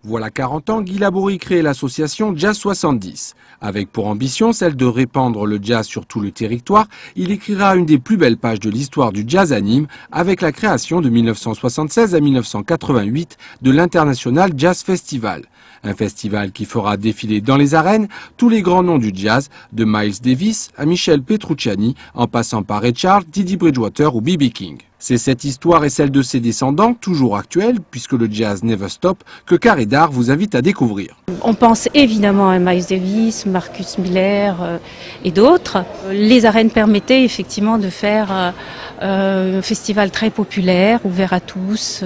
Voilà 40 ans, Guy Laborie crée l'association Jazz 70. Avec pour ambition celle de répandre le jazz sur tout le territoire, il écrira une des plus belles pages de l'histoire du jazz à Nîmes avec la création de 1976 à 1988 de l'International Jazz Festival. Un festival qui fera défiler dans les arènes tous les grands noms du jazz, de Miles Davis à Michel Petrucciani, en passant par Ray Charles, Didi Bridgewater ou B.B. King. C'est cette histoire et celle de ses descendants, toujours actuelle, puisque le jazz never stop, que Carré d'Art vous invite à découvrir. On pense évidemment à Miles Davis, Marcus Miller et d'autres. Les arènes permettaient effectivement de faire un festival très populaire, ouvert à tous.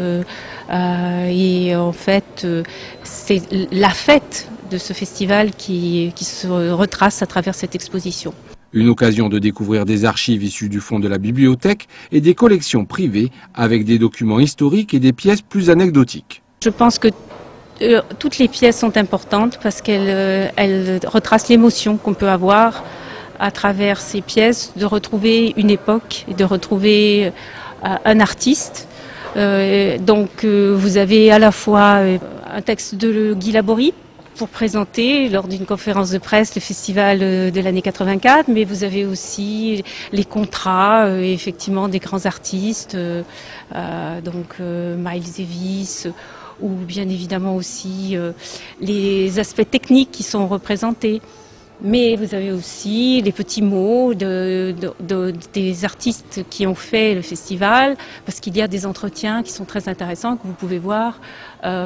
Et en fait, c'est la fête de ce festival qui se retrace à travers cette exposition. Une occasion de découvrir des archives issues du fond de la bibliothèque et des collections privées avec des documents historiques et des pièces plus anecdotiques. Je pense que toutes les pièces sont importantes parce qu'elles retracent l'émotion qu'on peut avoir à travers ces pièces, de retrouver une époque et de retrouver un artiste. Donc vous avez à la fois un texte de Guy Laborie pour présenter lors d'une conférence de presse le festival de l'année 84, mais vous avez aussi les contrats effectivement des grands artistes, donc Miles Davis, ou bien évidemment aussi les aspects techniques qui sont représentés. Mais vous avez aussi les petits mots des artistes qui ont fait le festival, parce qu'il y a des entretiens qui sont très intéressants que vous pouvez voir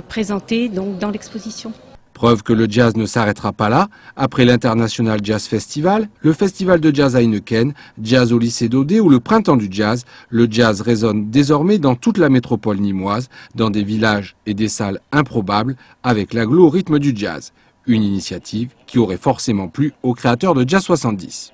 présentés donc dans l'exposition. Preuve que le jazz ne s'arrêtera pas là. Après l'International Jazz Festival, le Festival de Jazz à Heineken, Jazz au lycée d'Audet ou le Printemps du Jazz, le jazz résonne désormais dans toute la métropole nîmoise, dans des villages et des salles improbables, avec l'agglo au rythme du jazz. Une initiative qui aurait forcément plu aux créateurs de Jazz 70.